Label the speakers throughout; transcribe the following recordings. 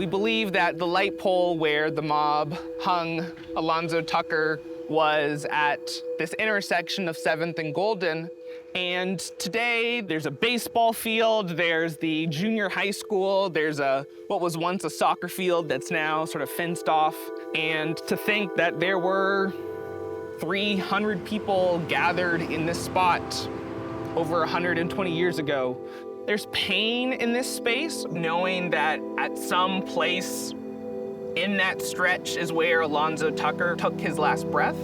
Speaker 1: We believe that the light pole where the mob hung Alonzo Tucker was at this intersection of 7th and Golden. And today there's a baseball field, there's the junior high school, there's what was once a soccer field that's now sort of fenced off. And to think that there were 300 people gathered in this spot over 120 years ago. There's pain in this space, knowing that at some place in that stretch is where Alonzo Tucker took his last breath.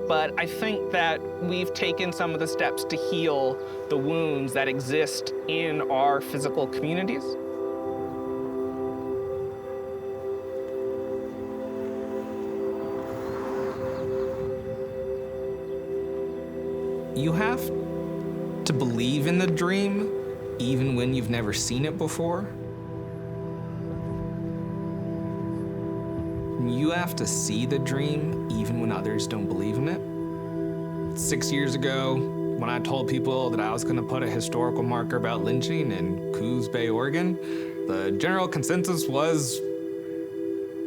Speaker 1: But I think that we've taken some of the steps to heal the wounds that exist in our physical communities. You have to believe in the dream, even when you've never seen it before. You have to see the dream, even when others don't believe in it. 6 years ago, when I told people that I was gonna put a historical marker about lynching in Coos Bay, Oregon, the general consensus was,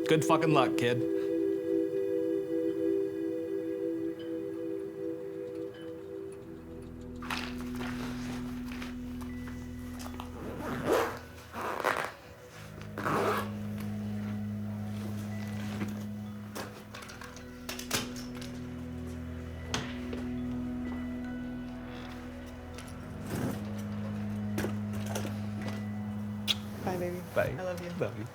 Speaker 1: good fucking luck, kid.
Speaker 2: Bye, baby.
Speaker 1: Bye.
Speaker 2: I love you.
Speaker 1: Love you.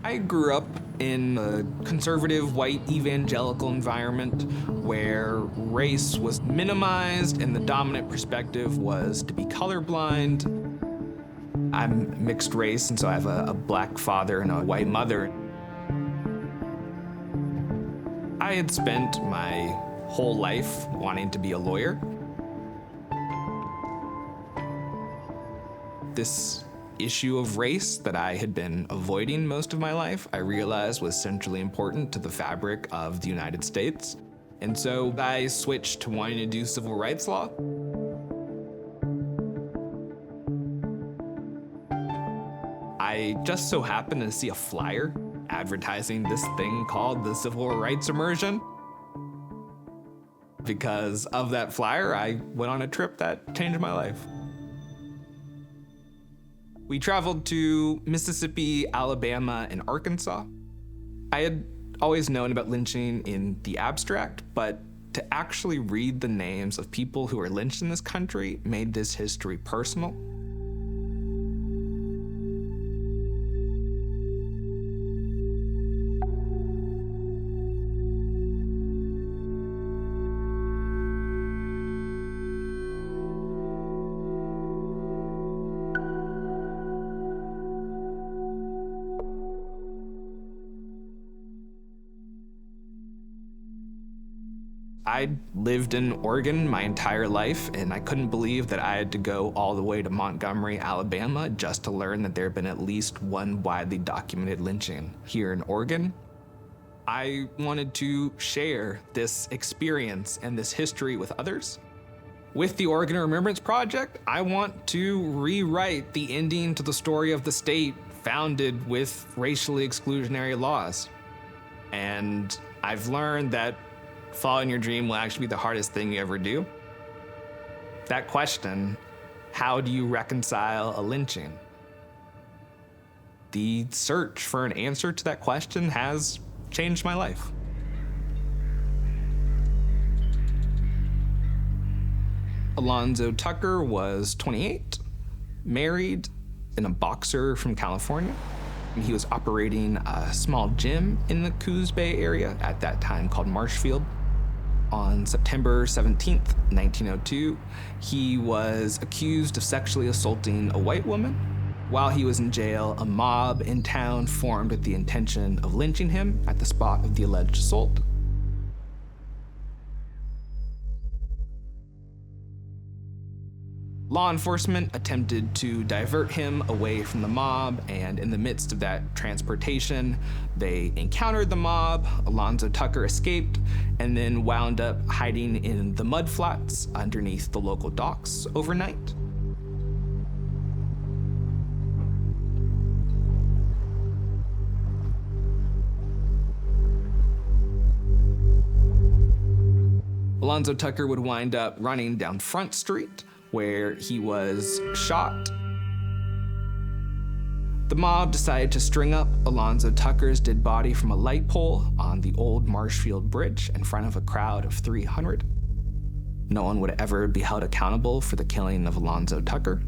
Speaker 1: I grew up in a conservative, white, evangelical environment where race was minimized and the dominant perspective was to be colorblind. I'm mixed race, and so I have a black father and a white mother. I had spent my whole life wanting to be a lawyer. This issue of race that I had been avoiding most of my life, I realized was centrally important to the fabric of the United States. And so I switched to wanting to do civil rights law. I just so happened to see a flyer advertising this thing called the Civil Rights Immersion. Because of that flyer, I went on a trip that changed my life. We traveled to Mississippi, Alabama, and Arkansas. I had always known about lynching in the abstract, but to actually read the names of people who were lynched in this country made this history personal. I'd lived in Oregon my entire life, and I couldn't believe that I had to go all the way to Montgomery, Alabama, just to learn that there had been at least one widely documented lynching here in Oregon. I wanted to share this experience and this history with others. With the Oregon Remembrance Project, I want to rewrite the ending to the story of the state founded with racially exclusionary laws. And I've learned that following your dream will actually be the hardest thing you ever do. That question, how do you reconcile a lynching? The search for an answer to that question has changed my life. Alonzo Tucker was 28, married, and a boxer from California. He was operating a small gym in the Coos Bay area, at that time called Marshfield. On September 17th, 1902, he was accused of sexually assaulting a white woman. While he was in jail, a mob in town formed with the intention of lynching him at the spot of the alleged assault. Law enforcement attempted to divert him away from the mob, and in the midst of that transportation, they encountered the mob. Alonzo Tucker escaped and then wound up hiding in the mudflats underneath the local docks overnight. Alonzo Tucker would wind up running down Front Street, where he was shot. The mob decided to string up Alonzo Tucker's dead body from a light pole on the old Marshfield Bridge in front of a crowd of 300. No one would ever be held accountable for the killing of Alonzo Tucker.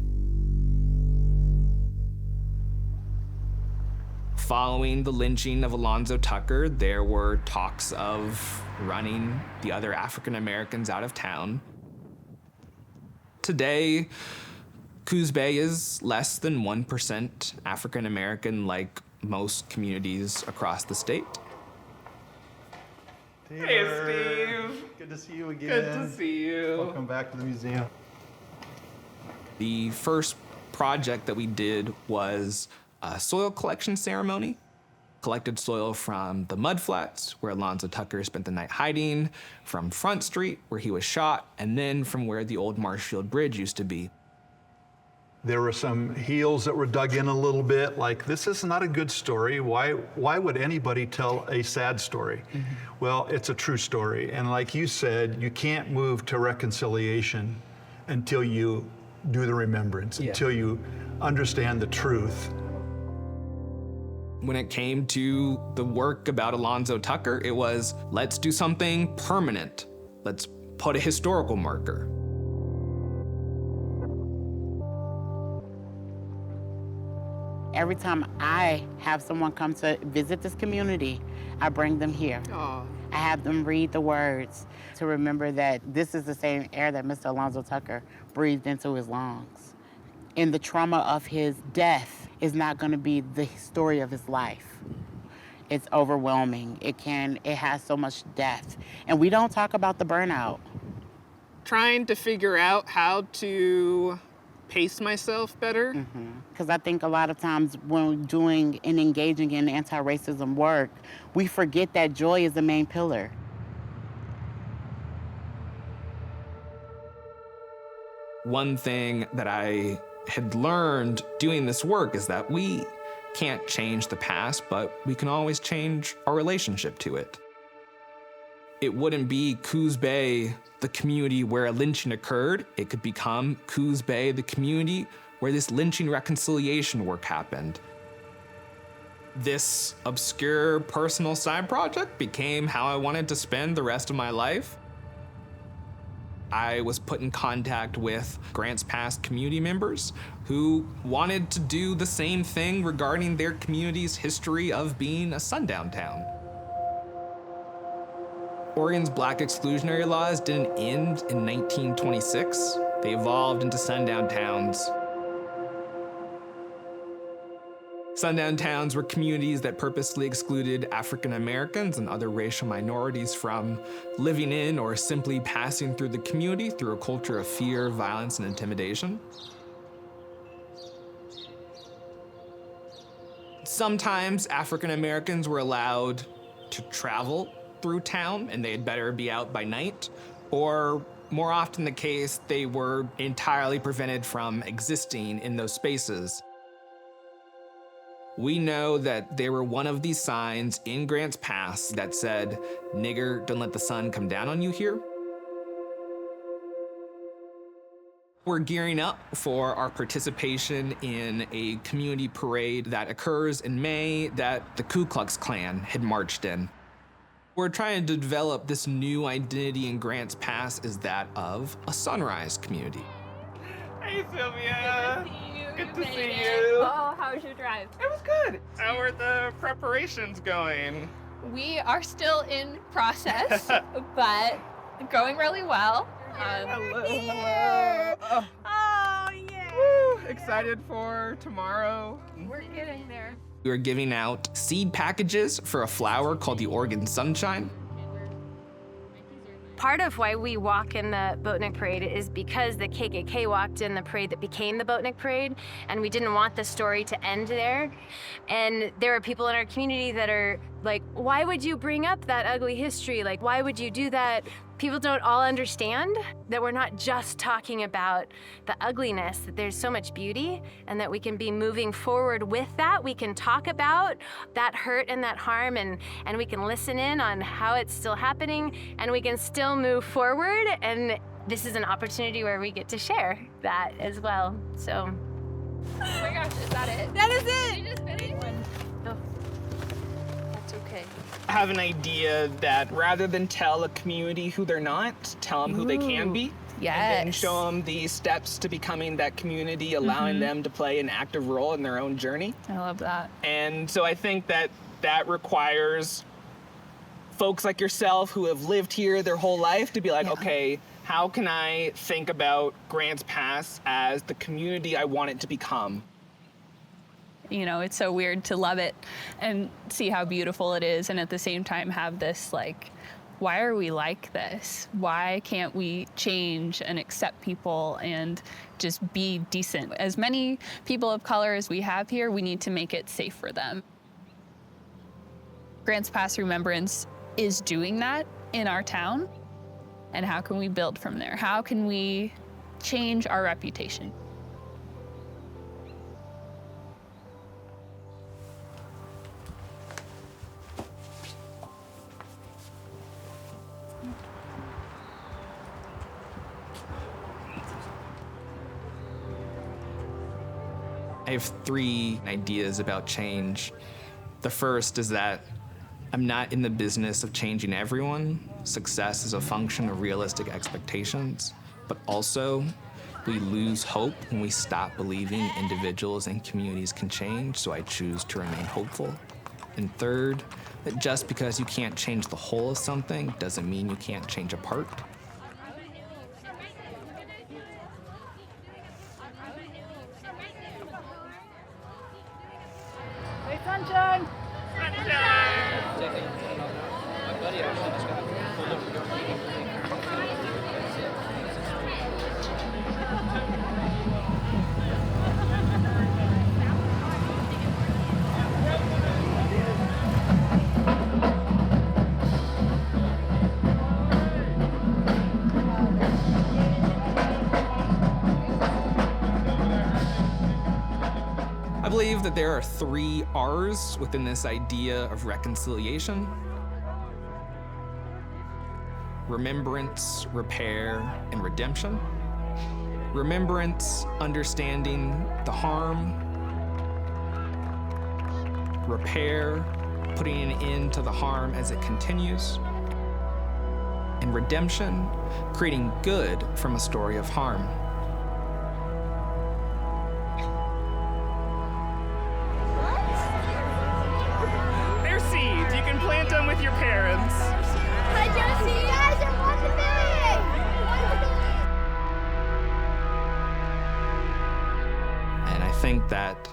Speaker 1: Following the lynching of Alonzo Tucker, there were talks of running the other African Americans out of town. Today, Coos Bay is less than 1% African American, like most communities across the state.
Speaker 3: Taylor,
Speaker 4: Hey, Steve.
Speaker 3: Good to see you again.
Speaker 4: Good to see you.
Speaker 3: Welcome back to the museum.
Speaker 1: The first project that we did was a soil collection ceremony. Collected soil from the mudflats, where Alonzo Tucker spent the night hiding, from Front Street, where he was shot, and then from where the old Marshfield Bridge used to be.
Speaker 3: There were some heels that were dug in a little bit, like, this is not a good story. Why would anybody tell a sad story? Mm-hmm. Well, it's a true story. And like you said, you can't move to reconciliation until you do the remembrance, until you understand the truth.
Speaker 1: When it came to the work about Alonzo Tucker, it was, let's do something permanent. Let's put a historical marker.
Speaker 5: Every time I have someone come to visit this community, I bring them here.
Speaker 2: Aww.
Speaker 5: I have them read the words to remember that this is the same air that Mr. Alonzo Tucker breathed into his lungs. And the trauma of his death is not going to be the story of his life. It's overwhelming. It has so much depth. And we don't talk about the burnout.
Speaker 2: Trying to figure out how to pace myself better.
Speaker 5: Because I think a lot of times when doing and engaging in anti-racism work, we forget that joy is the main pillar.
Speaker 1: One thing that I had learned doing this work is that we can't change the past, but we can always change our relationship to it. It wouldn't be Coos Bay, the community where a lynching occurred. It could become Coos Bay, the community where this lynching reconciliation work happened. This obscure personal side project became how I wanted to spend the rest of my life. I was put in contact with Grants Pass community members who wanted to do the same thing regarding their community's history of being a sundown town. Oregon's black exclusionary laws didn't end in 1926. They evolved into sundown towns. Sundown towns were communities that purposely excluded African Americans and other racial minorities from living in or simply passing through the community through a culture of fear, violence, and intimidation. Sometimes African Americans were allowed to travel through town, and they had better be out by night, or more often the case, they were entirely prevented from existing in those spaces. We know that there were one of these signs in Grants Pass that said, "Nigger, don't let the sun come down on you here." We're gearing up for our participation in a community parade that occurs in May that the Ku Klux Klan had marched in. We're trying to develop this new identity in Grants Pass as that of a sunrise community.
Speaker 4: Hey, Sylvia.
Speaker 6: Good
Speaker 4: to
Speaker 6: made
Speaker 4: see
Speaker 6: it.
Speaker 4: you.
Speaker 6: Oh, how was your drive?
Speaker 4: It was good. How are the preparations going?
Speaker 6: We are still in process, but going really well.
Speaker 4: Hello.
Speaker 6: Oh, yeah.
Speaker 4: Woo, excited for tomorrow.
Speaker 6: We're getting there.
Speaker 1: We were giving out seed packages for a flower called the Oregon Sunshine.
Speaker 7: Part of why we walk in the Boatnik Parade is because the KKK walked in the parade that became the Boatnik Parade, and we didn't want the story to end there. And there are people in our community that are like, why would you bring up that ugly history? Like, why would you do that? People don't all understand that we're not just talking about the ugliness, that there's so much beauty, and that we can be moving forward with that. We can talk about that hurt and that harm, and we can listen in on how it's still happening, and we can still move forward. And this is an opportunity where we get to share that as well. So.
Speaker 6: Oh my gosh, is that it?
Speaker 7: That is it!
Speaker 6: You just finished?
Speaker 7: Oh. That's okay.
Speaker 2: I have an idea that rather than tell a community who they're not, tell them who they can be.
Speaker 6: Yes.
Speaker 2: And then show them the steps to becoming that community, allowing them to play an active role in their own journey.
Speaker 6: I love that.
Speaker 2: And so I think that requires folks like yourself who have lived here their whole life to be like, okay, how can I think about Grants Pass as the community I want it to become?
Speaker 8: You know, it's so weird to love it and see how beautiful it is, and at the same time have this, like, why are we like this? Why can't we change and accept people and just be decent? As many people of color as we have here, we need to make it safe for them. Grants Pass Remembrance is doing that in our town. And how can we build from there? How can we change our reputation?
Speaker 1: I have 3 ideas about change. The first is that I'm not in the business of changing everyone. Success is a function of realistic expectations, but also we lose hope when we stop believing individuals and communities can change, so I choose to remain hopeful. And third, that just because you can't change the whole of something doesn't mean you can't change a part.
Speaker 8: Sunshine!
Speaker 1: I believe that there are 3 R's within this idea of reconciliation: remembrance, repair, and redemption. Remembrance, understanding the harm. Repair, putting an end to the harm as it continues. And redemption, creating good from a story of harm.
Speaker 2: They're seeds. You can plant them with your parents.
Speaker 9: Hi, Josie. You guys are
Speaker 1: And I think that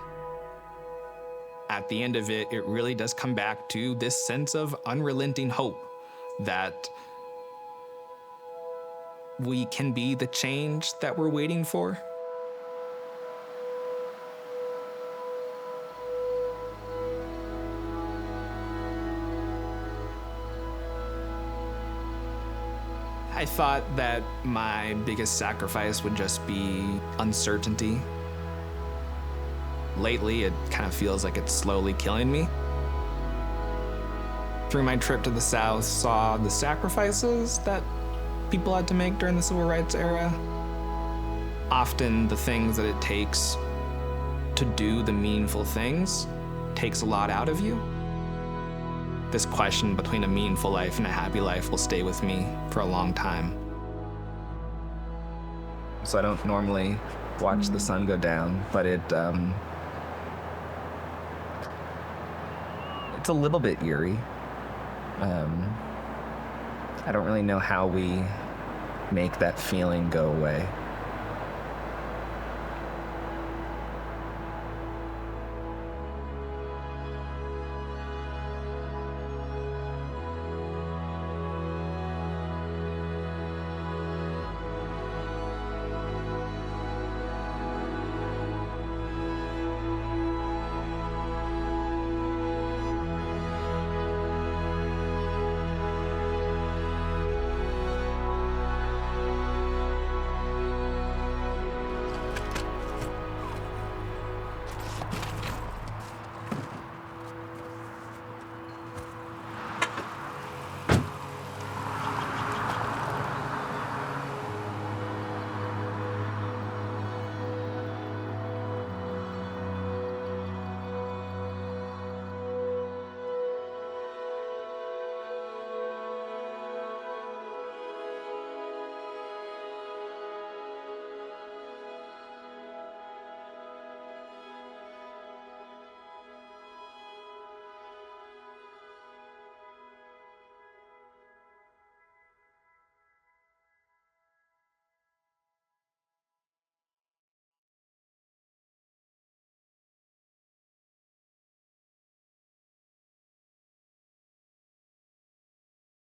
Speaker 1: at the end of it, it really does come back to this sense of unrelenting hope that we can be the change that we're waiting for. I thought that my biggest sacrifice would just be uncertainty. Lately, it kind of feels like it's slowly killing me. Through my trip to the South, saw the sacrifices that people had to make during the civil rights era. Often the things that it takes to do the meaningful things takes a lot out of you. This question between a meaningful life and a happy life will stay with me for a long time. So I don't normally watch the sun go down, but it's a little bit eerie. I don't really know how we make that feeling go away.